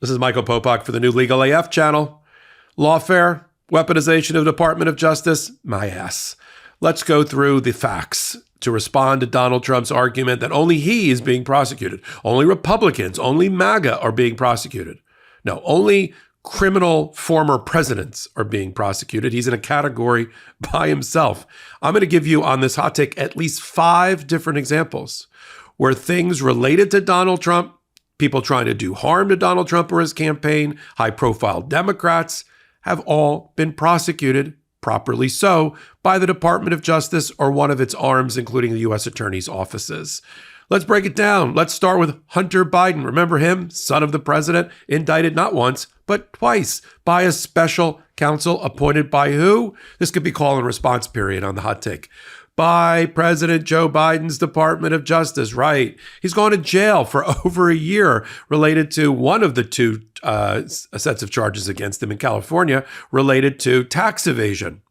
This is Michael Popok for the new Legal AF channel. Lawfare, weaponization of the Department of Justice, my ass. Let's go through the facts to respond to Donald Trump's argument that only he is being prosecuted. Only Republicans, only MAGA are being prosecuted. No, only criminal former presidents are being prosecuted. He's in a category by himself. I'm going to give you on this hot take at least 5 different examples where things related to Donald Trump, people trying to do harm to Donald Trump or his campaign, high-profile Democrats, have all been prosecuted, properly so, by the Department of Justice or one of its arms, including the U.S. Attorney's offices. Let's break it down. Let's start with Hunter Biden. Remember him? Son of the president, indicted not once, but twice by a special counsel appointed by who? This could be call and response period on the hot take. By President Joe Biden's Department of Justice, right? He's gone to jail for over a year related to one of the 2 sets of charges against him in California related to tax evasion.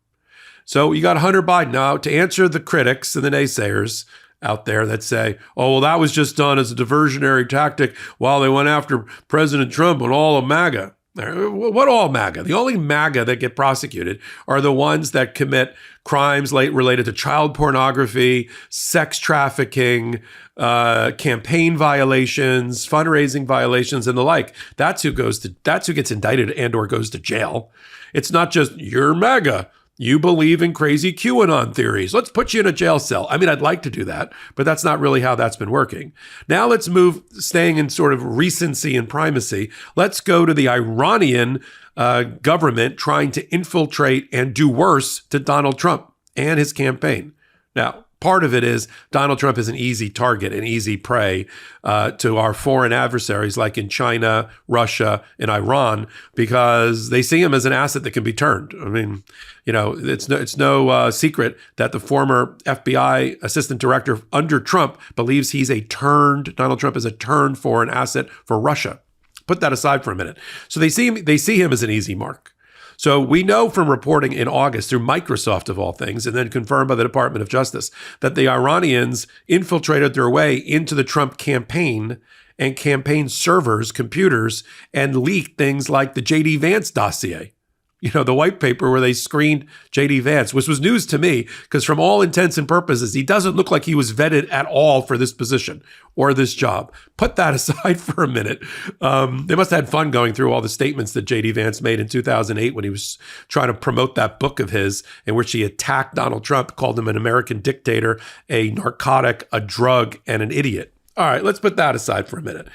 So you got Hunter Biden. Now, to answer the critics and the naysayers out there that say, oh, well, that was just done as a diversionary tactic while they went after President Trump and all of MAGA. What all MAGA? The only MAGA that get prosecuted are the ones that commit crimes related to child pornography, sex trafficking, campaign violations, fundraising violations, and the like. That's who gets indicted and or goes to jail. It's not just you're MAGA. You believe in crazy QAnon theories. Let's put you in a jail cell. I mean, I'd like to do that, but that's not really how that's been working. Now let's move, staying in sort of recency and primacy. Let's go to the Iranian government trying to infiltrate and do worse to Donald Trump and his campaign. Now, part of it is Donald Trump is an easy target, an easy prey to our foreign adversaries like in China, Russia, and Iran, because they see him as an asset that can be turned. I mean, you know, it's no secret that the former FBI assistant director under Trump believes Donald Trump is a turned foreign asset for Russia. Put that aside for a minute. So they see him as an easy mark. So we know from reporting in August through Microsoft, of all things, and then confirmed by the Department of Justice, that the Iranians infiltrated their way into the Trump campaign and campaign servers, computers, and leaked things like the J.D. Vance dossier. You know, the white paper where they screened J.D. Vance, which was news to me, because from all intents and purposes, he doesn't look like he was vetted at all for this position or this job. Put that aside for a minute. They must have had fun going through all the statements that J.D. Vance made in 2008 when he was trying to promote that book of his in which he attacked Donald Trump, called him an American dictator, a narcotic, a drug, and an idiot. All right, let's put that aside for a minute.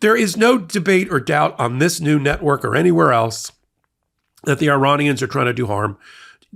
There is no debate or doubt on this new network or anywhere else that the Iranians are trying to do harm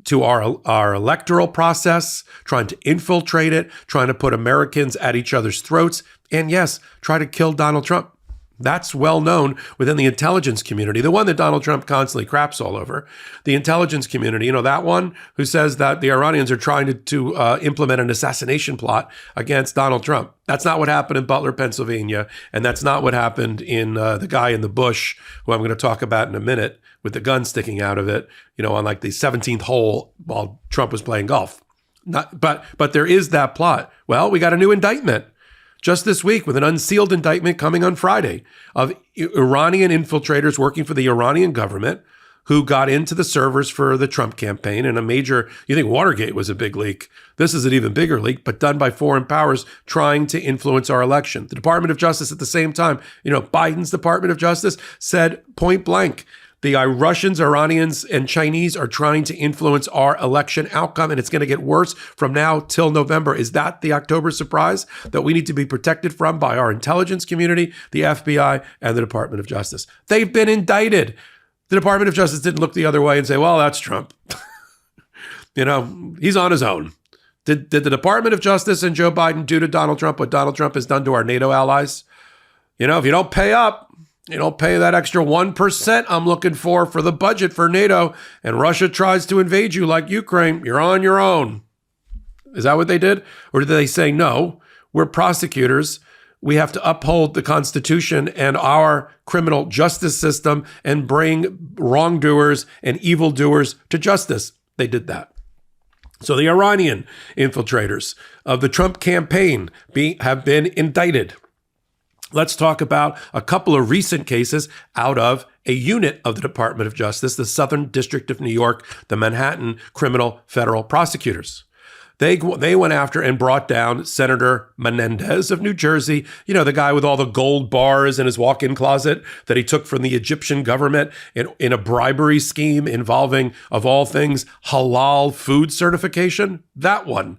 to our electoral process, trying to infiltrate it, trying to put Americans at each other's throats, and yes, try to kill Donald Trump. That's well known within the intelligence community, the one that Donald Trump constantly craps all over. The intelligence community, you know, that one who says that the Iranians are trying to implement an assassination plot against Donald Trump. That's not what happened in Butler, Pennsylvania, and that's not what happened in the guy in the bush, who I'm going to talk about in a minute, with the gun sticking out of it, you know, on like the 17th hole while Trump was playing golf. But there is that plot. Well, we got a new indictment just this week with an unsealed indictment coming on Friday of Iranian infiltrators working for the Iranian government who got into the servers for the Trump campaign in a major, you think Watergate was a big leak. This is an even bigger leak, but done by foreign powers trying to influence our election. The Department of Justice at the same time, you know, Biden's Department of Justice said point blank, the Russians, Iranians, and Chinese are trying to influence our election outcome, and it's going to get worse from now till November. Is that the October surprise that we need to be protected from by our intelligence community, the FBI, and the Department of Justice? They've been indicted. The Department of Justice didn't look the other way and say, well, that's Trump. You know, he's on his own. Did the Department of Justice and Joe Biden do to Donald Trump what Donald Trump has done to our NATO allies? You know, if you don't pay up, you don't pay that extra 1% I'm looking for the budget for NATO, and Russia tries to invade you like Ukraine, you're on your own. Is that what they did? Or did they say, no, we're prosecutors. We have to uphold the Constitution and our criminal justice system and bring wrongdoers and evildoers to justice? They did that. So the Iranian infiltrators of the Trump campaign have been indicted. Let's talk about a couple of recent cases out of a unit of the Department of Justice, the Southern District of New York, the Manhattan Criminal Federal Prosecutors. They went after and brought down Senator Menendez of New Jersey, the guy with all the gold bars in his walk-in closet that he took from the Egyptian government in a bribery scheme involving, of all things, halal food certification. That one.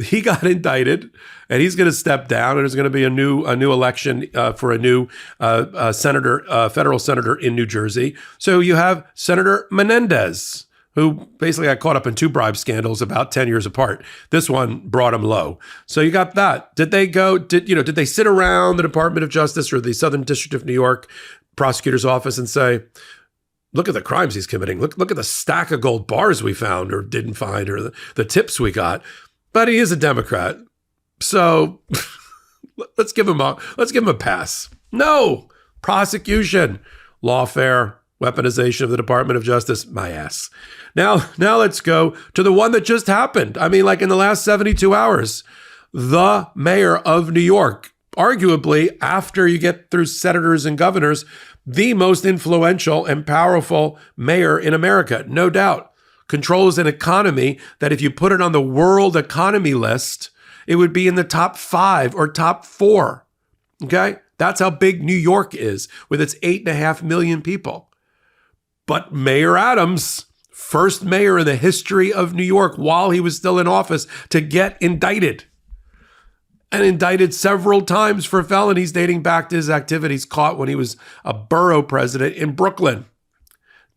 He got indicted, and he's going to step down, and there's going to be a new election for a new federal senator in New Jersey. So you have Senator Menendez, who basically got caught up in two bribe scandals about 10 years apart. This one brought him low. So you got that. Did they sit around the Department of Justice or the Southern District of New York prosecutor's office and say, look at the crimes he's committing. Look at the stack of gold bars we found or didn't find, or the tips we got. But he is a Democrat, so let's give him a pass. No, prosecution, lawfare, weaponization of the Department of Justice, my ass. Now let's go to the one that just happened. I mean, like in the last 72 hours, the mayor of New York, arguably after you get through senators and governors, the most influential and powerful mayor in America, no doubt. Controls an economy that if you put it on the world economy list, it would be in the top 5 or top 4. Okay? That's how big New York is with its 8.5 million people. But Mayor Adams, first mayor in the history of New York while he was still in office to get indicted. And indicted several times for felonies dating back to his activities caught when he was a borough president in Brooklyn.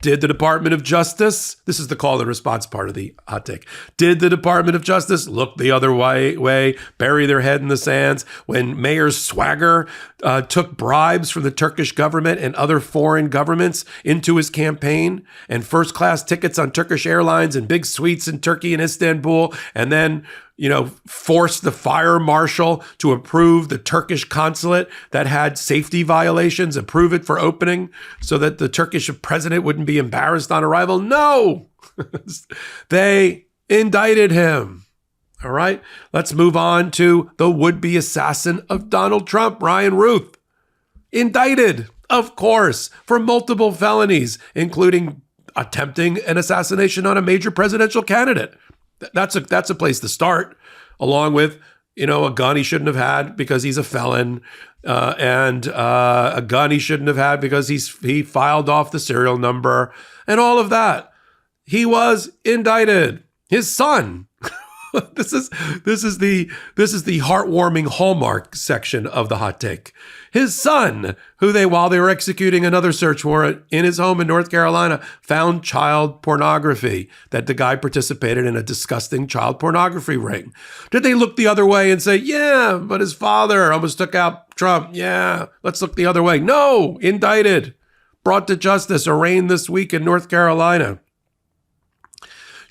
Did the Department of Justice, this is the call and response part of the hot take, did the Department of Justice look the other way, bury their head in the sands when Mayor Swagger took bribes from the Turkish government and other foreign governments into his campaign and first-class tickets on Turkish Airlines and big suites in Turkey and Istanbul, and then forced the fire marshal to approve the Turkish consulate that had safety violations, approve it for opening so that the Turkish president wouldn't be embarrassed on arrival? No, they indicted him. All right, let's move on to the would-be assassin of Donald Trump, Ryan Ruth. Indicted, of course, for multiple felonies, including attempting an assassination on a major presidential candidate. That's a place to start, along with, a gun he shouldn't have had because he's a felon, and a gun he shouldn't have had because he filed off the serial number and all of that. He was indicted. His son. This is the heartwarming hallmark section of the hot take. His son, who while they were executing another search warrant in his home in North Carolina, found child pornography, that the guy participated in a disgusting child pornography ring. Did they look the other way and say, yeah, but his father almost took out Trump. Yeah, let's look the other way. No, indicted, brought to justice, arraigned this week in North Carolina.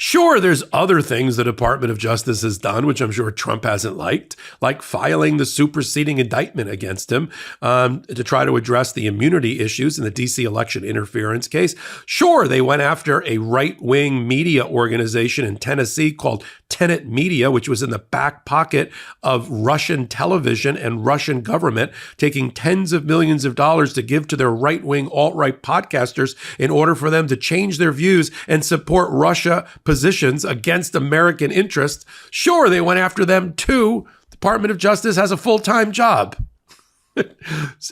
Sure, there's other things the Department of Justice has done, which I'm sure Trump hasn't liked, like filing the superseding indictment against him to try to address the immunity issues in the D.C. election interference case. Sure, they went after a right-wing media organization in Tennessee called Tenet Media, which was in the back pocket of Russian television and Russian government, taking tens of millions of dollars to give to their right-wing alt-right podcasters in order for them to change their views and support Russia positions against American interests. Sure, they went after them too. Department of Justice has a full-time job.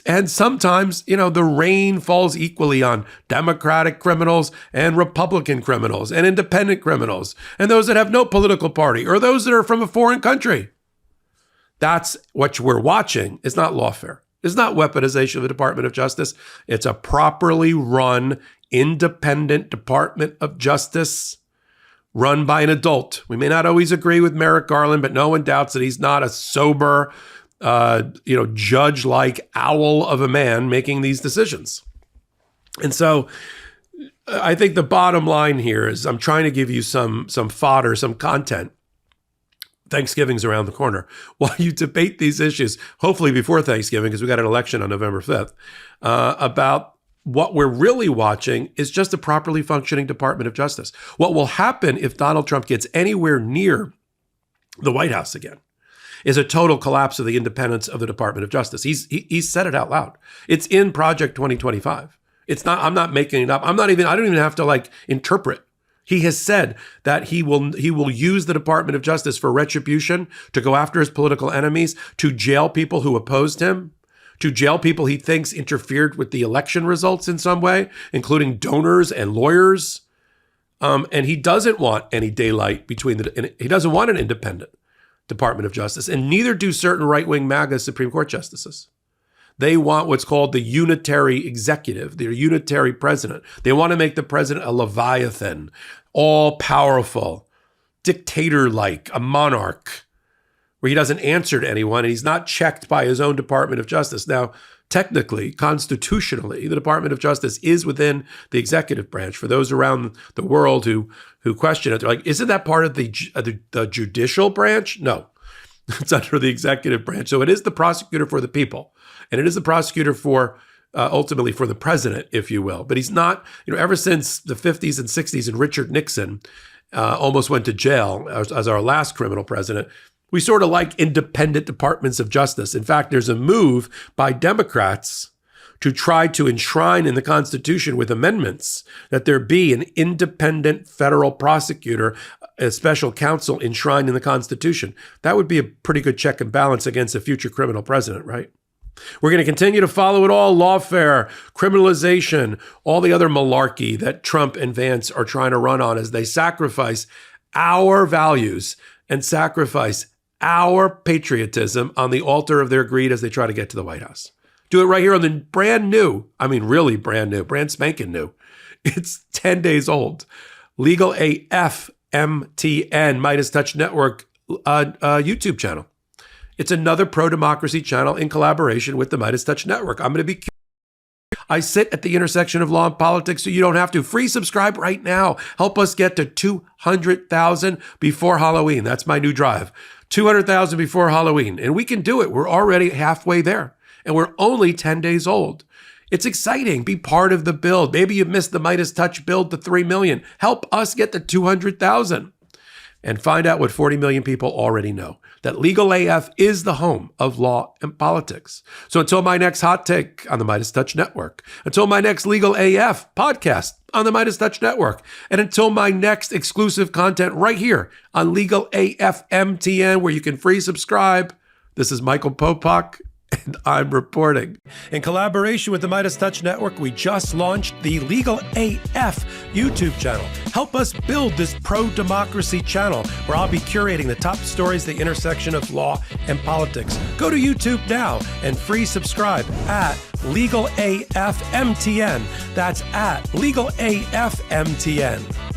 And sometimes, the rain falls equally on Democratic criminals and Republican criminals and independent criminals and those that have no political party or those that are from a foreign country. That's what we're watching. It's not lawfare. It's not weaponization of the Department of Justice. It's a properly run, independent Department of Justice run by an adult. We may not always agree with Merrick Garland, but no one doubts that he's not a sober, judge-like owl of a man making these decisions. And so I think the bottom line here is I'm trying to give you some fodder, some content. Thanksgiving's around the corner. While you debate these issues, hopefully before Thanksgiving, because we got an election on November 5th, about what we're really watching is just a properly functioning Department of Justice. What will happen if Donald Trump gets anywhere near the White House again is a total collapse of the independence of the Department of Justice. He's said it out loud. It's in Project 2025. It's not, I'm not making it up. I don't even have to like interpret. He has said that he will use the Department of Justice for retribution, to go after his political enemies, to jail people who opposed him, to jail people he thinks interfered with the election results in some way, including donors and lawyers. And he doesn't want any daylight he doesn't want an independent Department of Justice, and neither do certain right-wing MAGA Supreme Court justices. They want what's called the unitary executive, the unitary president. They want to make the president a leviathan, all-powerful, dictator-like, a monarch, where he doesn't answer to anyone and he's not checked by his own Department of Justice. Now, technically, constitutionally, the Department of Justice is within the executive branch. For those around the world who question it, they're like, isn't that part of the judicial branch? No, it's under the executive branch. So it is the prosecutor for the people. And it is the prosecutor for, ultimately, for the president, if you will. But he's not, ever since the 50s and 60s and Richard Nixon almost went to jail as our last criminal president, we sort of like independent departments of justice. In fact, there's a move by Democrats to try to enshrine in the Constitution with amendments that there be an independent federal prosecutor, a special counsel enshrined in the Constitution. That would be a pretty good check and balance against a future criminal president, right? We're going to continue to follow it all: lawfare, criminalization, all the other malarkey that Trump and Vance are trying to run on as they sacrifice our values and sacrifice our patriotism on the altar of their greed as they try to get to the White House. Do it right here on the really brand new, brand spanking new. It's 10 days old. Legal AF MTN, Midas Touch Network YouTube channel. It's another pro-democracy channel in collaboration with the Midas Touch Network. I'm going to be curious. I sit at the intersection of law and politics, so you don't have to. Free subscribe right now. Help us get to 200,000 before Halloween. That's my new drive. 200,000 before Halloween. And we can do it. We're already halfway there. And we're only 10 days old. It's exciting. Be part of the build. Maybe you missed the Midas Touch build to 3 million. Help us get to 200,000. And find out what 40 million people already know, that Legal AF is the home of law and politics. So until my next hot take on the Midas Touch Network, until my next Legal AF podcast on the Midas Touch Network, and until my next exclusive content right here on Legal AF MTN, where you can free subscribe, this is Michael Popok, and I'm reporting. In collaboration with the Midas Touch Network, we just launched the Legal AF YouTube channel. Help us build this pro-democracy channel where I'll be curating the top stories, the intersection of law and politics. Go to YouTube now and free subscribe at Legal AF MTN. That's at Legal AF MTN.